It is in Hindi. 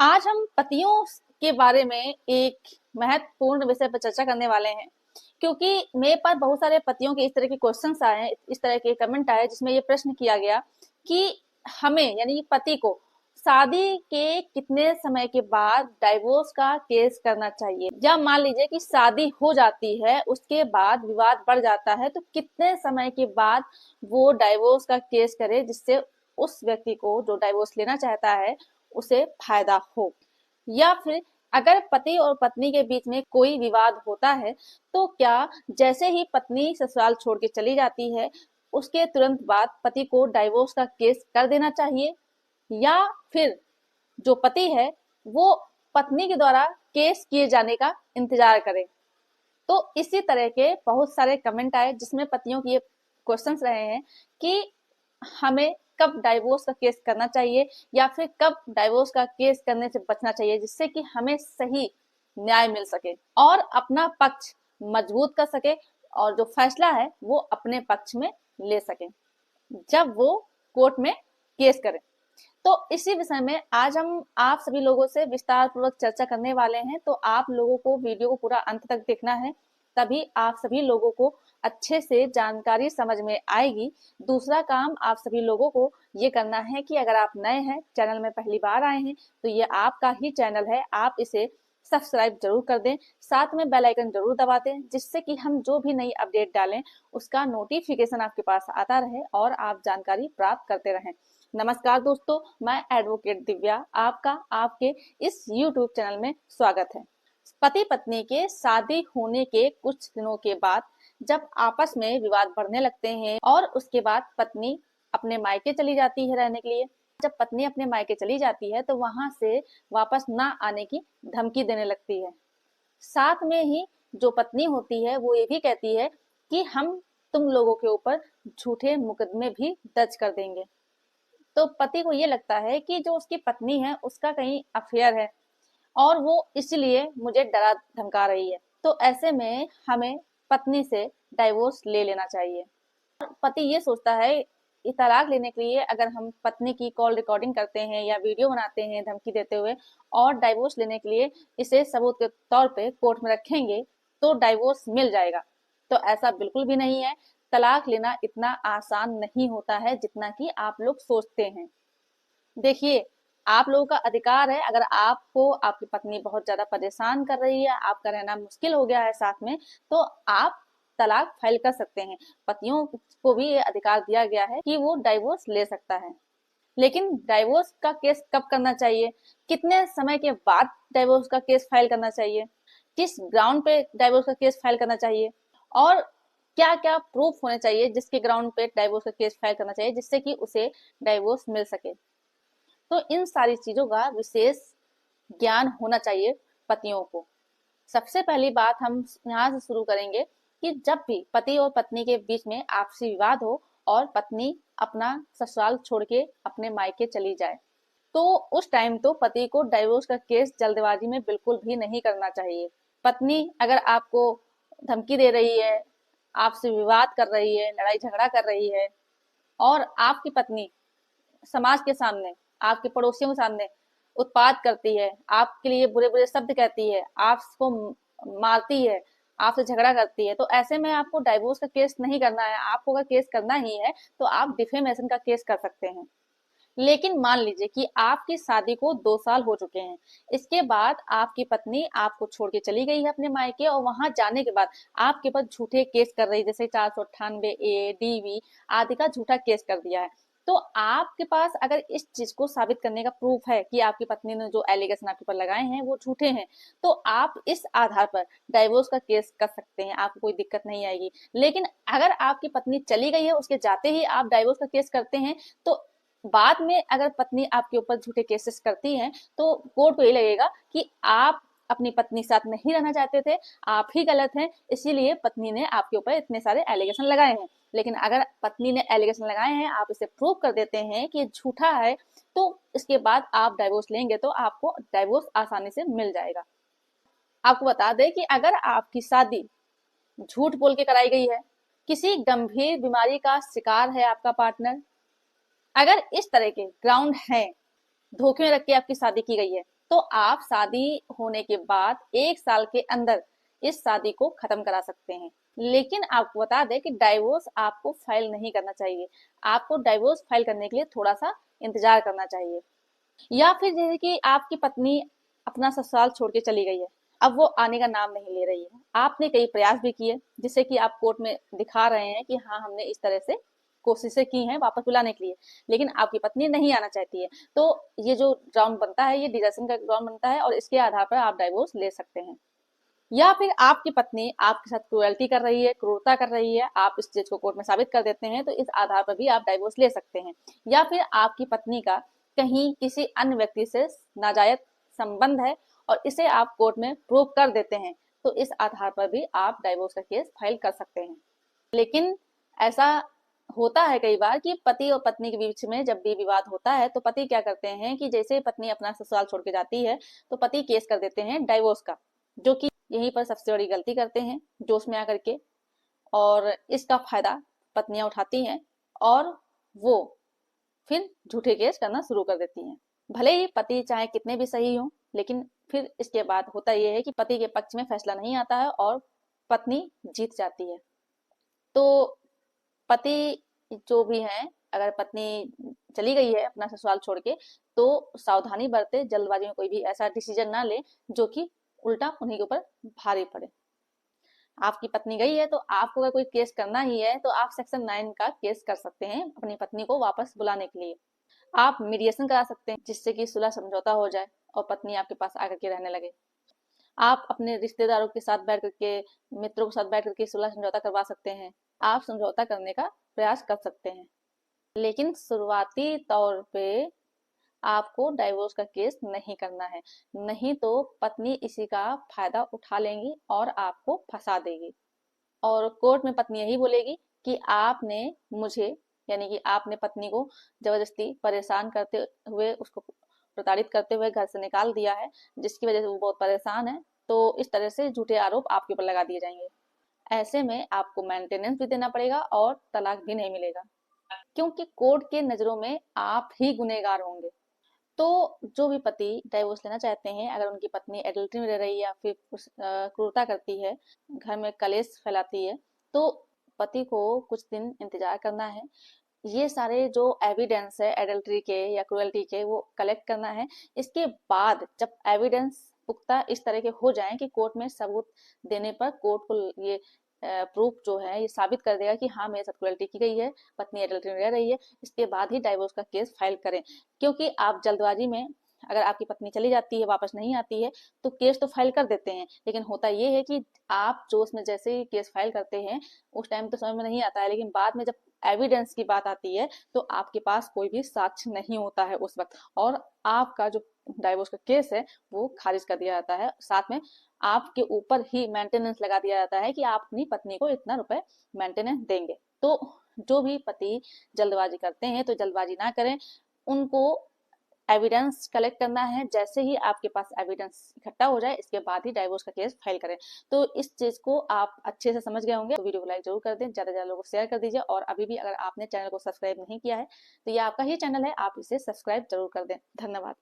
आज हम पतियों के बारे में एक महत्वपूर्ण विषय पर चर्चा करने वाले हैं, क्योंकि मेरे पास बहुत सारे पतियों के इस तरह के क्वेश्चंस आए हैं, इस तरह के कमेंट आए जिसमें ये प्रश्न किया गया कि हमें यानी कि पति को शादी के कितने समय के बाद डाइवोर्स का केस करना चाहिए, या मान लीजिए कि शादी हो जाती है उसके बाद विवाद बढ़ जाता है तो कितने समय के बाद वो डाइवोर्स का केस करे जिससे उस व्यक्ति को जो डाइवोर्स लेना चाहता है उसे फायदा हो। या फिर अगर पति और पत्नी के बीच में कोई विवाद होता है तो क्या जैसे ही पत्नी ससुराल छोड़ के चली जाती है उसके तुरंत बाद पति को डाइवोर्स का केस कर देना चाहिए, या फिर जो पति है वो पत्नी के द्वारा केस किए जाने का इंतजार करे। तो इसी तरह के बहुत सारे कमेंट आए जिसमें पतियों के ये क्वेश्चंस रहे हैं कि हमें कब डाइवोर्स का केस करना चाहिए या फिर कब डाइवोर्स का केस करने से बचना चाहिए जिससे कि हमें सही न्याय मिल सके और अपना पक्ष मजबूत कर सके और जो फैसला है वो अपने पक्ष में ले सके जब वो कोर्ट में केस करें। तो इसी विषय में आज हम आप सभी लोगों से विस्तार पूर्वक चर्चा करने वाले हैं, तो आप लोगों को वीडियो को पूरा अंत तक देखना है, तभी आप सभी लोगों को अच्छे से जानकारी समझ में आएगी। दूसरा काम आप सभी लोगों को ये करना है कि अगर आप नए हैं, चैनल में पहली बार आए हैं, तो ये आपका ही चैनल है, आप इसे सब्सक्राइब जरूर कर दें, साथ में बेल आइकन जरूर दबा दें जिससे कि हम जो भी नई अपडेट डालें उसका नोटिफिकेशन आपके पास आता रहे और आप जानकारी प्राप्त करते रहें। नमस्कार दोस्तों, मैं एडवोकेट दिव्या आपका आपके इस YouTube चैनल में स्वागत है। पति पत्नी के शादी होने के कुछ दिनों के बाद जब आपस में विवाद बढ़ने लगते हैं और उसके बाद पत्नी अपने मायके चली जाती है रहने के लिए, जब पत्नी अपने मायके चली जाती है तो वहां से वापस ना आने की धमकी देने लगती है। साथ में ही जो पत्नी होती है वो ये भी कहती है कि हम तुम लोगों के ऊपर झूठे मुकदमे भी दर्ज कर देंगे। तो पति को ये लगता है कि जो उसकी पत्नी है उसका कहीं अफेयर है और वो इसलिए मुझे डरा धमका रही है, तो ऐसे में हमें पत्नी से डाइवोर्स ले लेना चाहिए। पति ये सोचता है कि तलाक लेने के लिए अगर हम पत्नी की कॉल रिकॉर्डिंग करते हैं या वीडियो बनाते हैं धमकी देते हुए और डाइवोर्स लेने के लिए इसे सबूत के तौर पे कोर्ट में रखेंगे तो डाइवोर्स मिल जाएगा। तो ऐसा बिल्कुल भी नहीं है। तलाक लेना इतना आसान नहीं होता है जितना कि आप लोग सोचते हैं। देखिए, आप लोगों का अधिकार है, अगर आपको आपकी पत्नी बहुत ज्यादा परेशान कर रही है, आपका रहना मुश्किल हो गया है साथ में, तो आप तलाक फाइल कर सकते हैं। पतियों को भी ये अधिकार दिया गया है कि वो डाइवोर्स ले सकता है। लेकिन डाइवोर्स का केस कब करना चाहिए, कितने समय के बाद डाइवोर्स का केस फाइल करना चाहिए, किस ग्राउंड पे डाइवोर्स का केस फाइल करना चाहिए और क्या क्या प्रूफ होने चाहिए जिसके ग्राउंड पे डाइवोर्स का केस फाइल करना चाहिए जिससे कि उसे डाइवोर्स मिल सके। तो इन सारी चीजों का विशेष ज्ञान होना चाहिए पतियों को। सबसे पहली बात हम यहाँ से शुरू करेंगे कि जब भी पति और पत्नी के बीच में आपसी विवाद हो और पत्नी अपना ससुराल छोड़ के अपने मायके चली जाए, तो उस टाइम तो पति को डाइवोर्स का केस जल्दबाजी में बिल्कुल भी नहीं करना चाहिए। पत्नी अगर आपको धमकी दे रही है, आपसे विवाद कर रही है, लड़ाई झगड़ा कर रही है और आपकी पत्नी समाज के सामने, आपके पड़ोसियों के सामने उत्पात करती है, आपके लिए बुरे बुरे शब्द कहती है, आपको मारती है, आपसे झगड़ा करती है, तो ऐसे में आपको डाइवोर्स का केस नहीं करना है। आपको अगर केस करना ही है तो आप डिफेमेशन का केस कर सकते हैं। लेकिन मान लीजिए कि आपकी शादी को 2 साल हो चुके हैं, इसके बाद आपकी पत्नी आपको छोड़ के चली गई है अपने मायके और वहां जाने के बाद आपके पास झूठे केस कर रही है, जैसे 498A DV आदि का झूठा केस कर दिया है। तो आपके पास अगर इस चीज को साबित करने का प्रूफ है कि आपकी पत्नी ने जो एलिगेशन आपके ऊपर लगाए हैं वो झूठे हैं, तो आप इस आधार पर डाइवोर्स का केस कर सकते हैं, आपको कोई दिक्कत नहीं आएगी। लेकिन अगर आपकी पत्नी चली गई है उसके जाते ही आप डाइवोर्स का केस करते हैं तो बाद में अगर पत्नी आपके ऊपर झूठे केसेस करती है तो कोर्ट को ये लगेगा कि आप अपनी पत्नी साथ नहीं रहना चाहते थे, आप ही गलत हैं, इसीलिए पत्नी ने आपके ऊपर इतने सारे एलिगेशन लगाए हैं। लेकिन अगर पत्नी ने एलिगेशन लगाए हैं, आप इसे प्रूव कर देते हैं कि झूठा है, तो इसके बाद आप डाइवोर्स लेंगे तो आपको डाइवोर्स आसानी से मिल जाएगा। आपको बता दें कि अगर आपकी शादी झूठ बोल के कराई गई है, किसी गंभीर बीमारी का शिकार है आपका पार्टनर, अगर इस तरह के ग्राउंड हैं, धोखे में रख के आपकी शादी की गई है, तो आप शादी होने के बाद 1 साल के अंदर इस शादी को खत्म करा सकते हैं। लेकिन आपको बता दें कि डाइवोर्स आपको फाइल नहीं करना चाहिए। आपको डाइवोर्स फाइल करने के लिए थोड़ा सा इंतजार करना चाहिए। या फिर जैसे कि आपकी पत्नी अपना ससुराल छोड़ के चली गई है, अब वो आने का नाम नहीं ले रही है, आपने कई प्रयास भी किए जिससे कि आप कोर्ट में दिखा रहे हैं कि हाँ हमने इस तरह से कोशिशें की हैं वापस बुलाने के लिए, लेकिन आपकी पत्नी नहीं आना चाहती है, तो ये जो ग्राउंड बनता है ये डिजर्शन का ग्राउंड बनता है और इसके आधार पर आप डाइवोर्स ले सकते हैं। या फिर आपकी पत्नी आपके साथ क्रूरल्टी कर रही है, क्रूरता कर रही है, आप इस चीज को कोर्ट में साबित कर देते हैं, तो इस आधार पर भी आप डाइवोर्स ले सकते हैं। या फिर आपकी पत्नी का कहीं किसी अन्य व्यक्ति से नाजायज संबंध है और इसे आप कोर्ट में प्रूव कर देते हैं, तो इस आधार पर भी आप डाइवोर्स का केस फाइल कर सकते हैं। लेकिन ऐसा होता है कई बार कि पति और पत्नी के बीच में जब भी विवाद होता है तो पति क्या करते हैं कि जैसे पत्नी अपना ससुराल छोड़ के जाती है तो पति केस कर देते हैं डाइवोर्स का, जो कि यहीं पर सबसे बड़ी गलती करते हैं जोश में आकर के, और इसका फायदा पत्नियां उठाती हैं और वो फिर झूठे केस करना शुरू कर देती हैं। भले ही पति चाहे कितने भी सही हों, लेकिन फिर इसके बाद होता यह है कि पति के पक्ष में फैसला नहीं आता है और पत्नी जीत जाती है। तो पति जो भी है, अगर पत्नी चली गई है अपना ससुराल छोड़ के, तो सावधानी बरते, जल्दबाजी में कोई भी ऐसा डिसीजन ना ले जो कि उल्टा उन्हीं के ऊपर भारी पड़े। आपकी पत्नी गई है तो आपको अगर कोई केस करना ही है तो आप सेक्शन 9 का केस कर सकते हैं अपनी पत्नी को वापस बुलाने के लिए। आप मीडिएशन करा सकते हैं जिससे कि सुलह समझौता हो जाए और पत्नी आपके पास आकर के रहने लगे। आप अपने रिश्तेदारों के साथ बैठ करके, मित्रों के साथ बैठ करके सुलह समझौता करवा सकते हैं। आप समझौता करने का प्रयास कर सकते हैं, लेकिन शुरुआती तौर पे आपको डाइवोर्स का केस नहीं करना है, नहीं तो पत्नी इसी का फायदा उठा लेंगी और आपको फंसा देगी। और कोर्ट में पत्नी यही बोलेगी कि आपने मुझे, यानी कि आपने पत्नी को जबरदस्ती परेशान करते हुए, उसको प्रताड़ित करते हुए घर से निकाल दिया है, जिसकी वजह से वो बहुत परेशान है, तो इस तरह से झूठे आरोप आपके ऊपर लगा दिए जाएंगे। ऐसे में आपको मेंटेनेंस भी देना पड़ेगा और तलाक भी नहीं मिलेगा, क्योंकि कोर्ट के नजरों में आप ही गुनहगार होंगे। तो जो भी पति डाइवोर्स लेना चाहते हैं, अगर उनकी पत्नी एडल्ट्री में रह रही है या फिर क्रूरता करती है, घर में कलेश फैलाती है, तो पति को कुछ दिन इंतजार करना है। ये सारे जो एविडेंस है एडल्ट्री के या क्रूरल्टी के, वो कलेक्ट करना है। इसके बाद जब एविडेंस पुख्ता इस तरह के हो जाएं कि कोर्ट में सबूत देने पर कोर्ट को ये प्रूफ जो है ये साबित कर देगा कि हाँ मेरे साथ क्रूरल्टी की गई है, पत्नी एडल्ट्री में रह रही है, इसके बाद ही डाइवोर्स का केस फाइल करें। क्योंकि आप जल्दबाजी में, अगर आपकी पत्नी चली जाती है, वापस नहीं आती है, तो केस तो फाइल कर देते हैं, लेकिन होता ये है कि आप जोश में जैसे ही केस फाइल करते हैं उस टाइम तो समझ में नहीं आता है, लेकिन बाद में जब एविडेंस की बात आती है तो आपके पास कोई भी साक्ष्य नहीं होता है उस वक्त, और आपका जो डाइवोर्स का केस है वो खारिज कर दिया जाता है। साथ में आपके ऊपर ही मेंटेनेंस लगा दिया जाता है कि आप अपनी पत्नी को इतना रुपए मेंटेनेंस देंगे। तो जो भी पति जल्दबाजी करते हैं तो जल्दबाजी ना करें, उनको एविडेंस कलेक्ट करना है। जैसे ही आपके पास एविडेंस इकट्ठा हो जाए इसके बाद ही डाइवोर्स का केस फाइल करें। तो इस चीज को आप अच्छे से समझ गए होंगे, तो वीडियो को लाइक जरूर कर दें, ज्यादा से ज्यादा लोगों को शेयर कर दीजिए, और अभी भी अगर आपने चैनल को सब्सक्राइब नहीं किया है तो ये आपका ही चैनल है, आप इसे सब्सक्राइब जरूर कर दें। धन्यवाद।